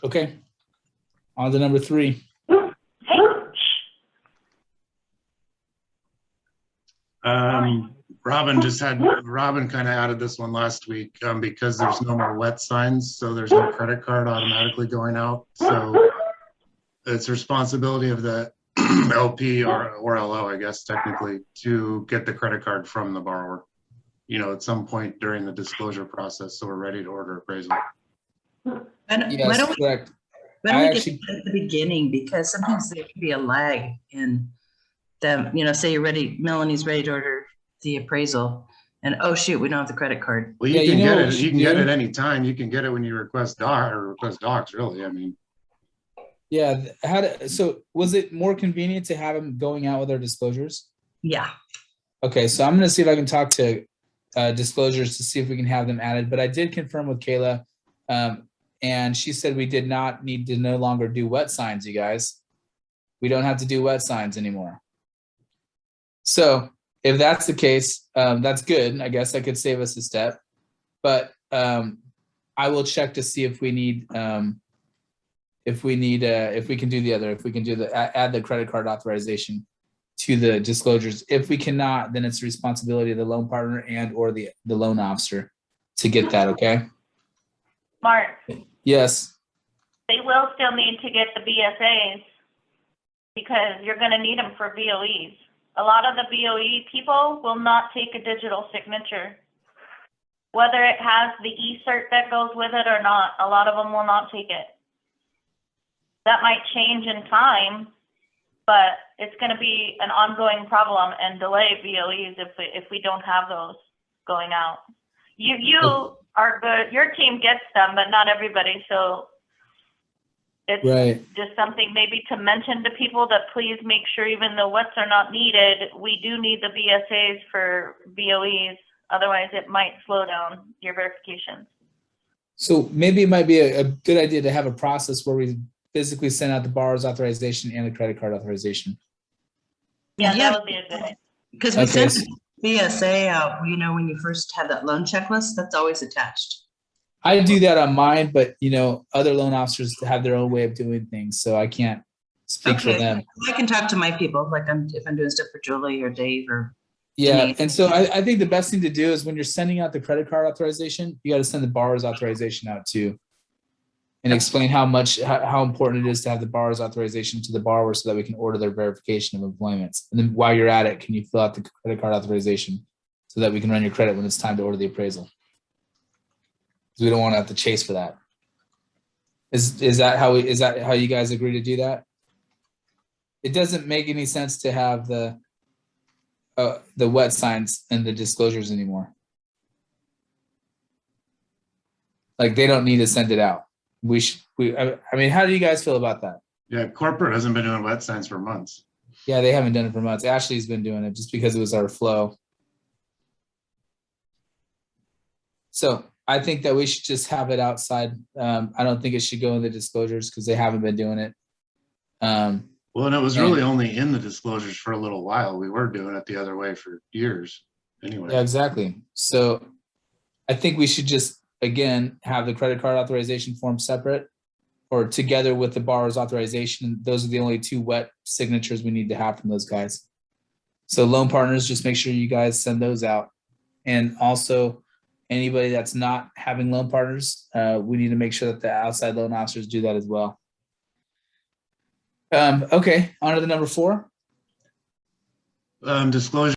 Okay. On to number 3. Robin kind of added this one last week because there's no more wet signs, so there's no credit card automatically going out. So it's responsibility of the LP or LO, I guess, technically, to get the credit card from the borrower, at some point during the disclosure process. So we're ready to order appraisal. Yes, correct. Why don't we get at the beginning, because sometimes there can be a lag in the, say you're ready, Melanie's ready to order the appraisal, and oh shoot, we don't have the credit card. Well, you can get it. You can get it anytime. You can get it when you request docs. Really, I mean. Yeah. So was it more convenient to have them going out with our disclosures? Yeah. Okay, so I'm going to see if I can talk to disclosures to see if we can have them added. But I did confirm with Kayla, and she said we did not need to no longer do wet signs, you guys. We don't have to do wet signs anymore. So if that's the case, that's good. I guess that could save us a step. But I will check to see if we need if we can do the other, if we can do add the credit card authorization to the disclosures. If we cannot, then it's the responsibility of the loan partner and or the loan officer to get that. Okay. Mark. Yes. They will still need to get the BSAs because you're going to need them for BOEs. A lot of the BOE people will not take a digital signature. Whether it has the e-cert that goes with it or not, a lot of them will not take it. That might change in time, but it's going to be an ongoing problem and delay BOEs if we don't have those going out. You are good. Your team gets them, but not everybody. So it's just something maybe to mention to people that please make sure, even though wets are not needed, we do need the BSAs for BOEs. Otherwise, it might slow down your verifications. So maybe it might be a good idea to have a process where we physically send out the borrower's authorization and the credit card authorization. Yeah, that would be a good idea. Because we sent BSA out, when you first have that loan checklist, that's always attached. I do that on mine, but other loan officers have their own way of doing things, so I can't speak for them. I can talk to my people, like if I'm doing stuff for Julie or Dave or Denise. And so I think the best thing to do is when you're sending out the credit card authorization, you got to send the borrower's authorization out too, and explain how important it is to have the borrower's authorization to the borrower so that we can order their verification of employment. And then while you're at it, can you fill out the credit card authorization so that we can run your credit when it's time to order the appraisal? We don't want to have to chase for that. Is that how you guys agree to do that? It doesn't make any sense to have the wet signs and the disclosures anymore. Like they don't need to send it out. I mean, how do you guys feel about that? Yeah, corporate hasn't been doing wet signs for months. Yeah, they haven't done it for months. Ashley's been doing it just because it was our flow. So I think that we should just have it outside. I don't think it should go in the disclosures because they haven't been doing it. Well, and it was really only in the disclosures for a little while. We were doing it the other way for years anyway. Yeah, exactly. So I think we should just, again, have the credit card authorization form separate or together with the borrower's authorization. Those are the only 2 wet signatures we need to have from those guys. So loan partners, just make sure you guys send those out. And also anybody that's not having loan partners, we need to make sure that the outside loan officers do that as well. Okay, on to the number 4. Disclosure